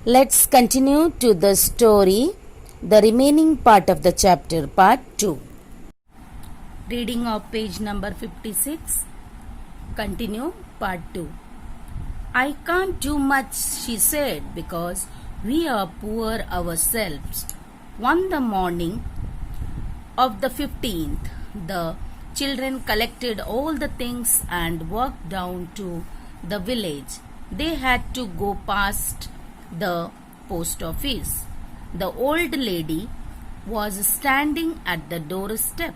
Let's continue to the story, the remaining part of the chapter, part 2. Reading of page number 56. Continue, part 2. I can't do much, she said, because we are poor ourselves. On the morning of the 15th, the children collected all the things and walked down to the village. They had to go past the post office. The old lady was standing at the doorstep.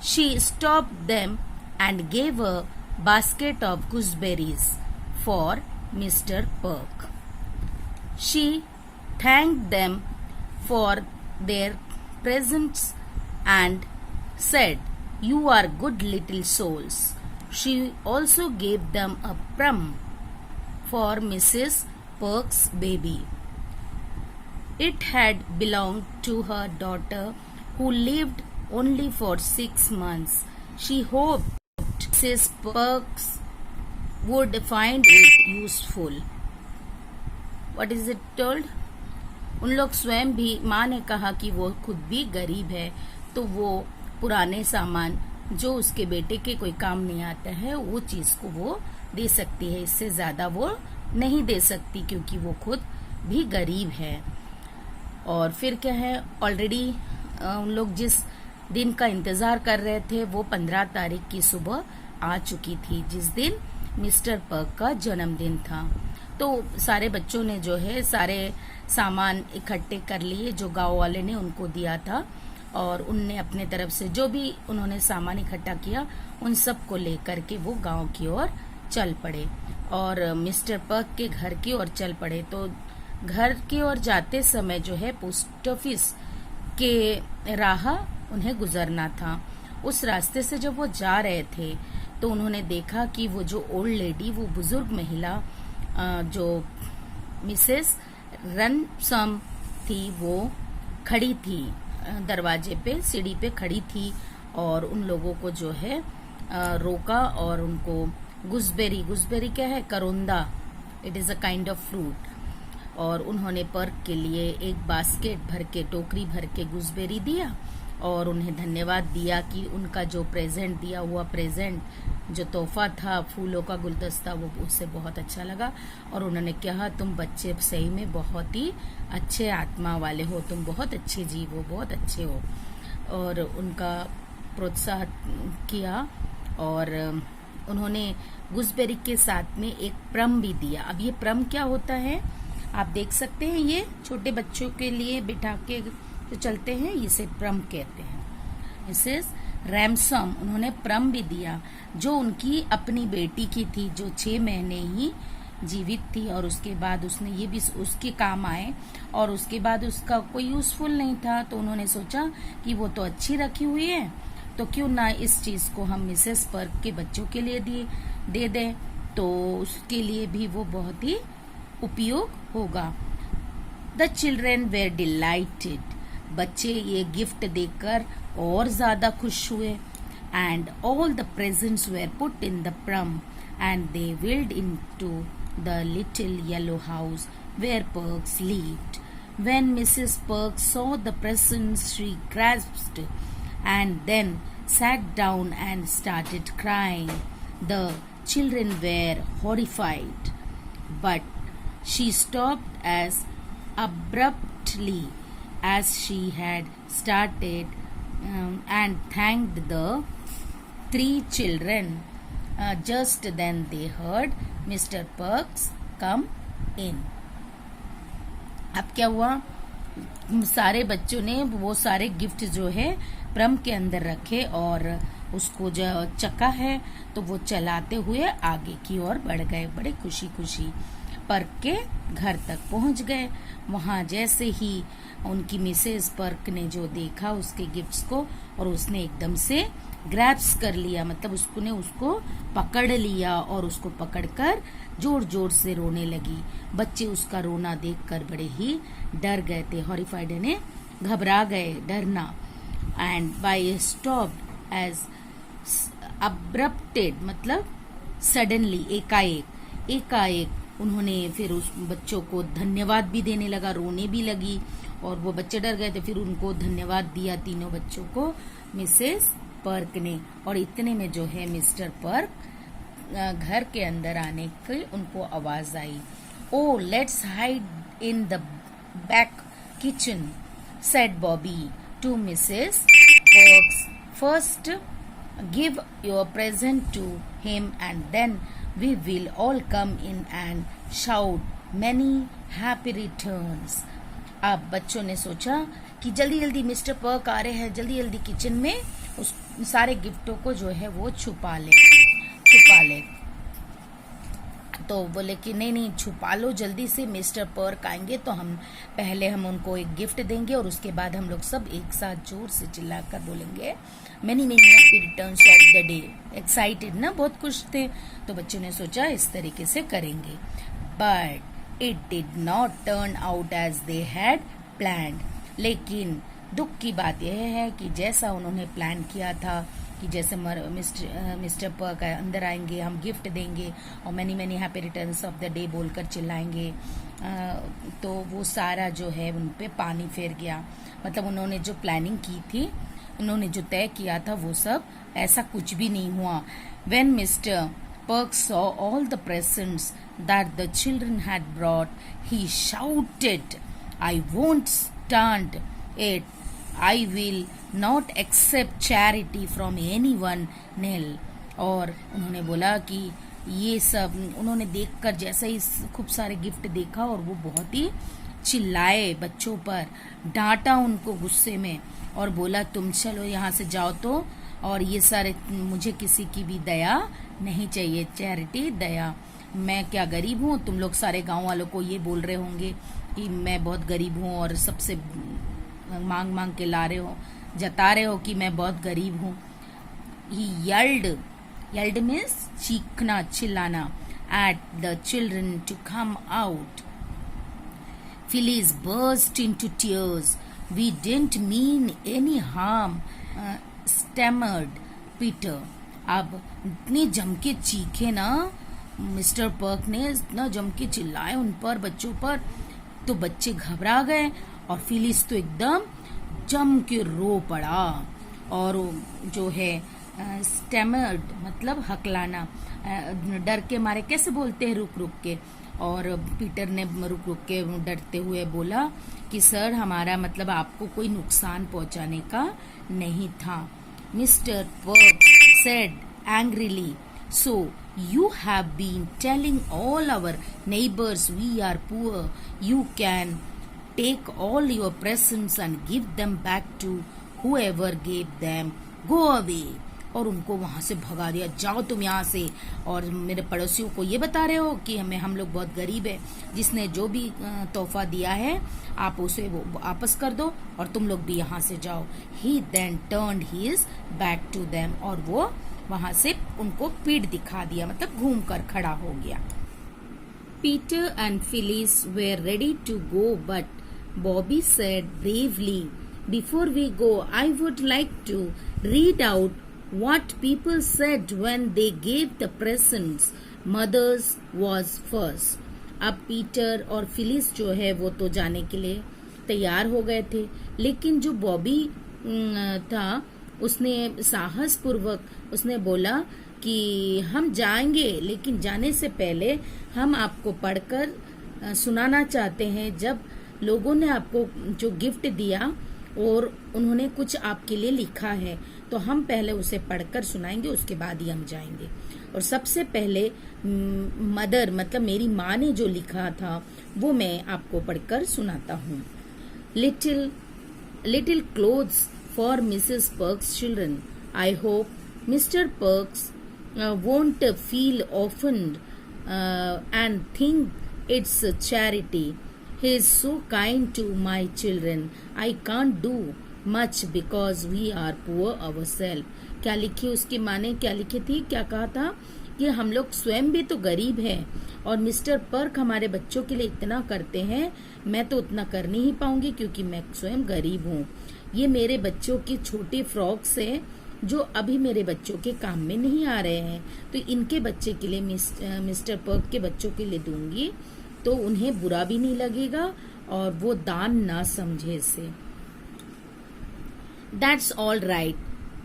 She stopped them and gave a basket of gooseberries for Mr. Perk. She thanked them for their presents and said, "You are good little souls." She also gave them a plum for Mrs. Perk's baby. It had belonged to her daughter, who lived only for 6 months. She hoped Mrs. Perks would find it useful. What is it told? उन लोग स्वयं भी, माँ ने कहा कि वो खुद भी गरीब है, तो वो पुराने सामान जो उसके बेटे के कोई काम नहीं आता है वो चीज को वो दे सकती है, इससे ज्यादा वो नहीं दे सकती क्योंकि वो खुद भी गरीब है। और फिर क्या है, ऑलरेडी उन लोग जिस दिन का इंतजार कर रहे थे वो 15 तारीख की सुबह आ चुकी थी, जिस दिन मिस्टर पर्क का जन्मदिन था। तो सारे बच्चों ने जो है सारे सामान इकट्ठे कर लिए जो गांव वाले ने उनको दिया था, और उनने अपने तरफ से जो भी उन्होंने सामान इकट्ठा किया उन सब को लेकर के वो गांव की ओर चल पड़े और मिस्टर पर्क के घर की ओर चल पड़े। तो घर की ओर जाते समय जो है पोस्ट ऑफिस के राह उन्हें गुजरना था। उस रास्ते से जब वो जा रहे थे तो उन्होंने देखा कि वो जो ओल्ड लेडी, वो बुजुर्ग महिला जो मिसेस रनसम थी, वो खड़ी थी दरवाजे पे, सीढ़ी पे खड़ी थी और उन लोगों को जो है रोका और उनको गुसबेरी क्या है, करोंदा, it is a kind of fruit, और उन्होंने पर्क के लिए एक बास्केट भर के, टोकरी भर के गुसबेरी दिया और उन्हें धन्यवाद दिया कि उनका जो प्रेजेंट दिया हुआ प्रेजेंट, जो तोहफा था फूलों का गुलदस्ता, वो उससे बहुत अच्छा लगा। और उन्होंने कहा, तुम बच्चे सही में बहुत ही अच्छे आत्मा वाले हो, तुम बहुत अच्छे जीव हो, बहुत अच्छे हो, और उनका प्रोत्साहन किया। और उन्होंने गुसबेरी के साथ में एक प्लम भी दिया। अब ये प्लम क्या होता है आप देख सकते हैं, ये छोटे बच्चों के लिए बिठा के जो चलते हैं इसे प्लम कहते हैं। मिसेस रैमसम, उन्होंने प्लम भी दिया जो उनकी अपनी बेटी की थी, जो 6 महीने ही जीवित थी, और उसके बाद उसने ये भी उसके काम आए, और उसके बाद उसका कोई यूजफुल नहीं था। तो उन्होंने सोचा कि वो तो अच्छी रखी हुई है, तो क्यों ना इस चीज को हम मिसेस पर्क के बच्चों के लिए दे दें, तो उसके लिए भी वो बहुत ही उपयोग होगा। द चिल्ड्रेन वेर डिलाइटेड, बच्चे ये गिफ्ट देकर और ज्यादा खुश हुए। And all the presents were put in the plum and they wheeled into the little yellow house where Perks lived. When Mrs. Perk saw the presents, she grasped and then sat down and started crying. The children were horrified, but she stopped as abruptly as she had started and thanked the 3 children. Just then they heard Mr. Perks come in. अब क्या हुआ, सारे बच्चों ने वो सारे gift जो है प्लम के अंदर रखे और उसको जो चक्का है तो वो चलाते हुए आगे की ओर बढ़ गए, बड़े खुशी खुशी पर्क के घर तक पहुंच गए। वहां जैसे ही उनकी मिसेस पर्क ने जो देखा उसके गिफ्ट्स को, और उसने एकदम से ग्रैब्स कर लिया, मतलब उसको पकड़ लिया और उसको पकड़कर जोर जोर से रोने लगी। बच्चे उसका रोना देखकर बड़े ही डर गए थे, हॉरिफाइड यानी घबरा गए, डरना। एंड बाय स्टॉप्ड एज अब्रप्टेड मतलब सडनली, एकाएक उन्होंने फिर उस बच्चों को धन्यवाद भी देने लगा, रोने भी लगी और वो बच्चे डर गए थे। फिर उनको धन्यवाद दिया तीनों बच्चों को मिसेस पर्क ने। और इतने में जो है मिस्टर पर्क घर के अंदर आने की उनको आवाज आई। Oh let's hide in the back kitchen, said Bobby to Mrs. Perks. First, give your present to him and then we will all come in and shout many happy returns. अब बच्चों ने सोचा कि जल्दी जल्दी मिस्टर पर्क आ रहे हैं, जल्दी जल्दी किचन में उस सारे गिफ्टों को जो है वो छुपा ले। तो बोले कि नहीं छुपा लो जल्दी से, मिस्टर पर्क आएंगे तो हम उनको एक गिफ्ट देंगे और उसके बाद हम लोग सब एक साथ जोर से चिल्लाकर बोलेंगे many happy returns of the day. Excited ना, बहुत खुश थे। तो बच्चों ने सोचा इस तरीके से करेंगे। But it did not turn out as they had planned. लेकिन दुख की बात यह है कि जैसा उन्होंने प्लान किया था कि जैसे मिस्टर पर्क अंदर आएंगे, हम गिफ्ट देंगे और many happy returns of the day बोलकर चिल्लाएंगे, तो वो सारा जो है उन पे पानी फेर गया। मतलब उन्होंने जो प्लानिंग की थी, उन्होंने जो तय किया था वो सब ऐसा कुछ भी नहीं हुआ। When Mr. Perk saw all the presents that the children had brought, he shouted, I won't stand it. I will not accept charity from anyone nil. और उन्होंने बोला कि ये सब उन्होंने देखकर जैसे ही खूब सारे गिफ्ट देखा और वो बहुत ही चिल्लाए बच्चों पर, डांटा उनको गुस्से में और बोला तुम चलो यहाँ से जाओ तो, और ये सारे मुझे किसी की भी दया नहीं चाहिए, चैरिटी दया। मैं क्या गरीब हूँ? तुम लोग सारे गांव वालों को ये बोल रहे होंगे कि मैं बहुत गरीब हूँ और सबसे मांग मांग के ला रहे हो, जता रहे हो कि मैं बहुत गरीब हूँ। He yelled means चीखना, चिल्लाना at the children to come out. Phyllis burst into tears. We didn't mean any harm, stammered Peter. अब इतनी जम के चीखे ना मिस्टर पर्क ने, इतना जम के चिल्लाए उन पर, बच्चों पर, तो बच्चे घबरा गए और फिलिस तो एकदम जम के रो पड़ा। और जो है स्टैमर्ड मतलब हकलाना, डर के मारे कैसे बोलते हैं रुक रुक के। और पीटर ने रुक रुक के डरते हुए बोला कि सर हमारा मतलब आपको कोई नुकसान पहुंचाने का नहीं था। Mister Perk said angrily, so you have been telling all our neighbors we are poor. You can take all your presents and give them back to whoever gave them. Go away. और उनको वहां से भगा दिया, जाओ तुम यहाँ से। और मेरे पड़ोसियों को ये बता रहे हो कि हम लोग बहुत गरीब है, जिसने जो भी तोहफा दिया है आप उसे वो वापस कर दो और तुम लोग भी यहाँ से जाओ। He then turned his back to them. और वो वहां से उनको पीठ दिखा दिया, मतलब घूम कर खड़ा हो गया। Peter and Phyllis were ready to go, but Bobby said bravely, before we go, I would like to read out what people said when they gave the presents. Mother's was first. अब Peter और Phyllis जो है वो तो जाने के लिए तैयार हो गए थे, लेकिन जो बॉबी था उसने साहस पूर्वक उसने बोला कि हम जाएंगे, लेकिन जाने से पहले हम आपको पढ़कर सुनाना चाहते हैं जब लोगों ने आपको जो गिफ्ट दिया और उन्होंने कुछ आपके लिए लिखा है, तो हम पहले उसे पढ़कर सुनाएंगे, उसके बाद ही हम जाएंगे। और सबसे पहले मदर मतलब मेरी माँ ने जो लिखा था वो मैं आपको पढ़कर सुनाता हूँ। Little clothes for Mrs. Perks' children. I hope Mr. Perks won't feel offended and think it's a charity. He is so kind to my children. I can't do much because we are poor ourselves. क्या लिखी उसकी माँ ने, क्या लिखी थी, क्या कहा था कि हम लोग स्वयं भी तो गरीब हैं और मिस्टर पर्क हमारे बच्चों के लिए इतना करते हैं, मैं तो उतना कर नहीं पाऊंगी क्योंकि मैं स्वयं गरीब हूँ। ये मेरे बच्चों की छोटी फ्रॉक्स है जो अभी मेरे बच्चों के काम में नहीं आ रहे हैं, तो इनके बच्चे के लिए मिस्टर पर्क के बच्चों के लिए दूंगी, तो उन्हें बुरा भी नहीं लगेगा और वो दान ना समझे इसे। दैट्स ऑल राइट,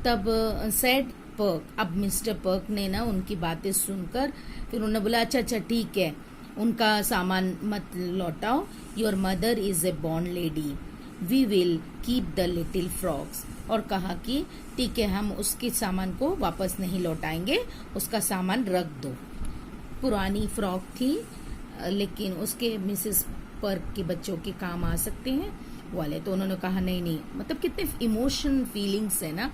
तब सेड पर्क। अब मिस्टर पर्क ने ना उनकी बातें सुनकर फिर उन्होंने बोला अच्छा अच्छा ठीक है, उनका सामान मत लौटाओ, your mother is a born lady, we will keep the little frocks. और कहा कि ठीक है, हम उसके सामान को वापस नहीं लौटाएंगे, उसका सामान रख दो। पुरानी फ्रॉक थी, लेकिन उसके मिसेस पर्क के बच्चों के काम आ सकते हैं वाले, तो उन्होंने कहा नहीं नहीं, मतलब कितने इमोशन फीलिंग्स है ना,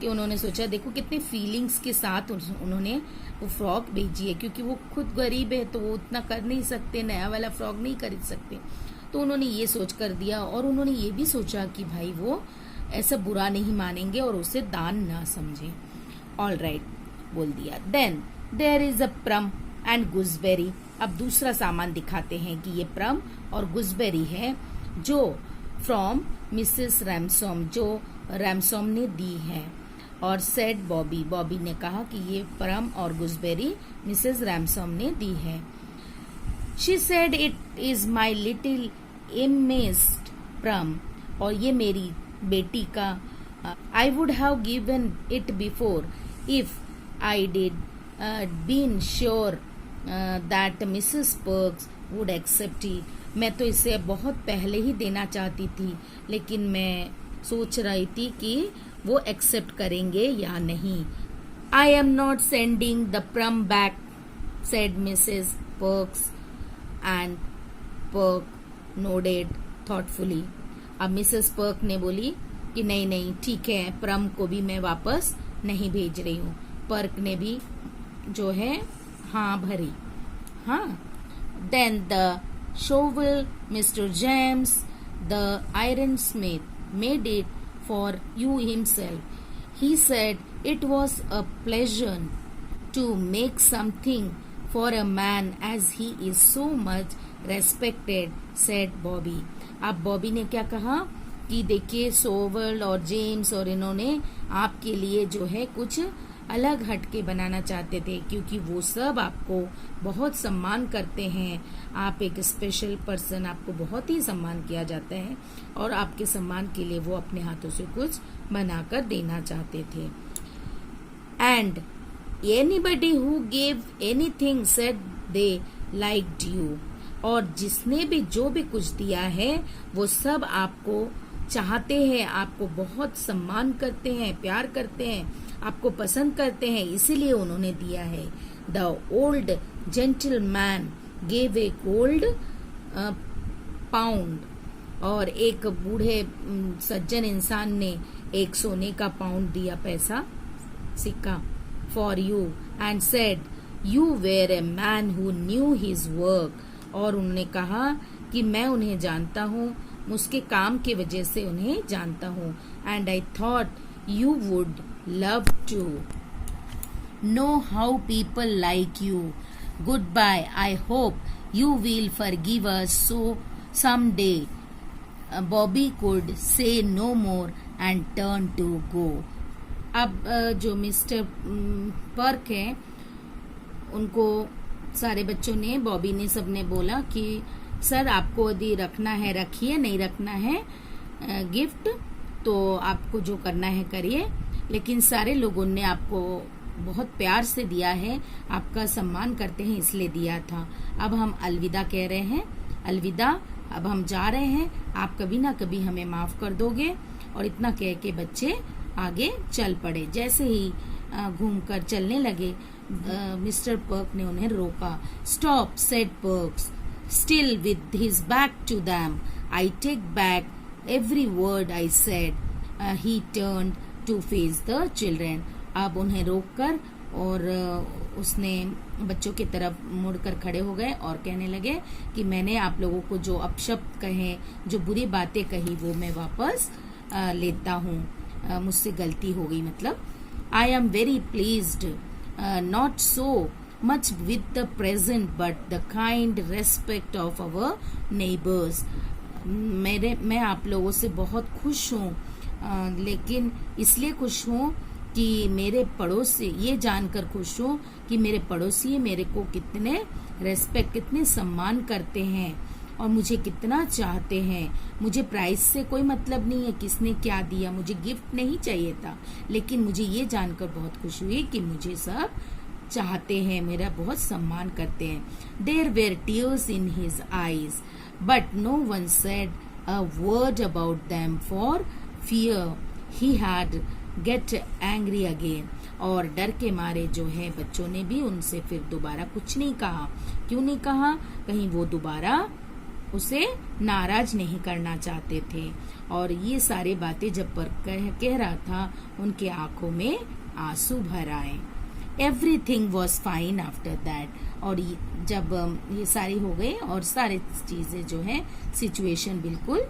कि उन्होंने सोचा देखो कितने फीलिंग्स के साथ उन्होंने वो फ्रॉक भेजी है, क्योंकि वो खुद गरीब है तो वो उतना कर नहीं सकते, नया वाला फ्रॉक नहीं खरीद सकते, तो उन्होंने ये सोच कर दिया। और उन्होंने ये भी सोचा कि भाई वो ऐसा बुरा नहीं मानेंगे और उसे दान ना समझे। ऑल राइट बोल दिया। Then there is a plum and gooseberry. अब दूसरा सामान दिखाते हैं कि ये प्लम और गुसबेरी है जो फ्रॉम मिसेस रैमसॉम, जो रैमसॉम ने दी है। और सेड बॉबी, बॉबी ने कहा कि ये प्लम और गुसबेरी मिसेस रैमसॉम ने दी है। She said it is my little इमेस्ट प्लम, और ये मेरी बेटी का, I would have given it before if I did been sure that Mrs Perks would accept it. मैं तो इसे बहुत पहले ही देना चाहती थी, लेकिन मैं सोच रही थी कि वो एक्सेप्ट करेंगे या नहीं। I am not sending the plum back, said missus Perks, and Perk nodded thoughtfully. अब मिसेस पर्क ने बोली कि नहीं नहीं ठीक है, प्लम को भी मैं वापस नहीं भेज रही हूँ। पर्क ने भी जो है हाँ भरी। हाँ। Then the shovel, Mr. James, the ironsmith, made it for you himself. He said it was a pleasure to make something for a man as he is so much respected, said Bobby. अब बॉबी ने क्या कहा कि देखिए सोवल और James और इन्होंने आपके लिए जो है कुछ अलग हटके बनाना चाहते थे, क्योंकि वो सब आपको बहुत सम्मान करते हैं, आप एक स्पेशल पर्सन, आपको बहुत ही सम्मान किया जाता है, और आपके सम्मान के लिए वो अपने हाथों से कुछ बनाकर देना चाहते थे। And anybody who gave anything said they liked you, और जिसने भी जो भी कुछ दिया है वो सब आपको चाहते हैं, आपको बहुत सम्मान करते हैं, प्यार करते हैं, आपको पसंद करते हैं, इसीलिए उन्होंने दिया है। The old gentleman gave a gold pound, और एक बूढ़े सज्जन इंसान ने एक सोने का पाउंड दिया, पैसा सिक्का, for you, and said you were a man who knew his work, और उन्होंने कहा कि मैं उन्हें जानता हूँ, उसके काम की वजह से उन्हें जानता हूँ। And I thought you would love to know how people like you. Goodbye. I hope you will forgive us so someday. Bobby could say no more and turn to go. अब जो मिस्टर पर्क है उनको सारे बच्चों ने, बॉबी ने, सबने बोला कि सर आपको यदि रखना है रखिए, नहीं रखना है गिफ्ट तो आपको जो करना है करिए, लेकिन सारे लोगों ने आपको बहुत प्यार से दिया है, आपका सम्मान करते हैं इसलिए दिया था। अब हम अलविदा कह रहे हैं, अलविदा, अब हम जा रहे हैं, आप कभी ना कभी हमें माफ कर दोगे। और इतना कह के बच्चे आगे चल पड़े। जैसे ही घूमकर चलने लगे, मिस्टर पर्क ने उन्हें रोका। Stop, said Perks, still with his back to them, I take back every word I said. He turned to face the children. अब उन्हें रोककर और उसने बच्चों की तरफ मुड़कर खड़े हो गए और कहने लगे कि मैंने आप लोगों को जो अपशब्द कहे, जो बुरी बातें कही, वो मैं वापस लेता हूँ, मुझसे गलती हो गई। मतलब I am very pleased, not so much with the present but the kind respect of our neighbours. मैं आप लोगों से बहुत खुश हूँ, लेकिन इसलिए खुश हूँ कि मेरे पड़ोसी, ये जानकर खुश हूँ कि मेरे पड़ोसी मेरे को कितने रेस्पेक्ट, कितने सम्मान करते हैं और मुझे कितना चाहते हैं। मुझे प्राइस से कोई मतलब नहीं है किसने क्या दिया, मुझे गिफ्ट नहीं चाहिए था, लेकिन मुझे ये जानकर बहुत खुशी हुई कि मुझे सब चाहते हैं, मेरा बहुत सम्मान करते हैं। There were tears in his eyes but no one said a word about them for fear he had get angry again. और डर के मारे जो है बच्चों ने भी उनसे फिर दोबारा कुछ नहीं कहा। क्यों नहीं कहा? कहीं वो दोबारा उसे नाराज नहीं करना चाहते थे। और ये सारी बातें जब पर कह रहा था, उनके आंखों में आंसू भर आए। Everything was fine after that. और जब ये सारी हो गई और सारी चीजें जो है, सिचुएशन बिल्कुल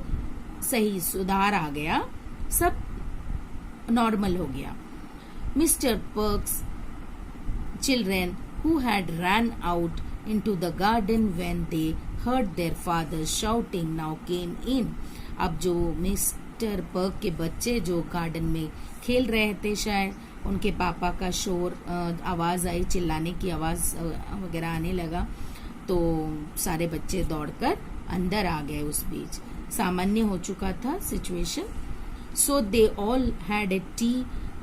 सही, सुधार आ गया, सब नॉर्मल हो गया। Mister perks children who had ran out into the garden when they heard their father shouting now came in। अब जो मिस्टर पर्क के बच्चे जो गार्डन में खेल रहे थे, शायद उनके पापा का शोर, आवाज आई, चिल्लाने की आवाज वगैरह आने लगा, तो सारे बच्चे दौड़कर अंदर आ गए। उस बीच सामान्य हो चुका था situation. So they all had A T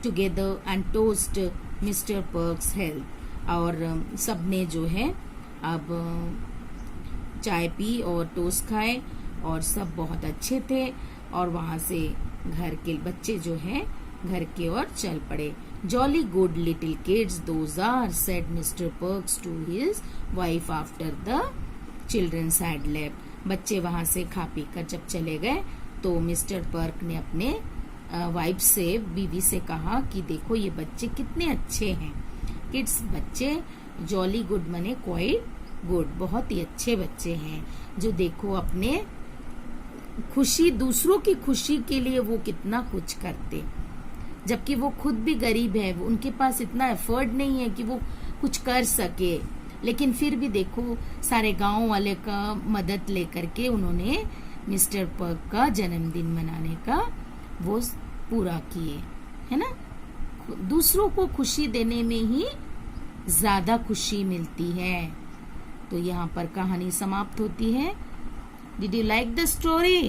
together and toast mister perks health. और सबने जो है अब चाय पी और टोस्ट खाए और सब बहुत अच्छे थे। और वहां से घर के बच्चे जो है घर की ओर चल पड़े। Jolly good little kids those are, said mister Perks to his wife after the childrens had left. बच्चे वहां से खा पी कर जब चले गए तो मिस्टर पर्क ने अपने वाइफ से, बीवी से कहा कि देखो ये बच्चे कितने अच्छे हैं। किड्स बच्चे, जॉली गुड मने क्वाइट गुड, बहुत ही अच्छे बच्चे हैं जो देखो अपने खुशी, दूसरों की खुशी के लिए वो कितना कुछ करते, जबकि वो खुद भी गरीब है, उनके पास इतना एफर्ट नहीं है कि वो कुछ कर सके, लेकिन फिर भी देखो सारे गांव वाले का मदद लेकर के उन्होंने मिस्टर पर्क का जन्मदिन मनाने का वो पूरा किए, है ना। दूसरों को खुशी देने में ही ज्यादा खुशी मिलती है। तो यहाँ पर कहानी समाप्त होती है। Did you like the story?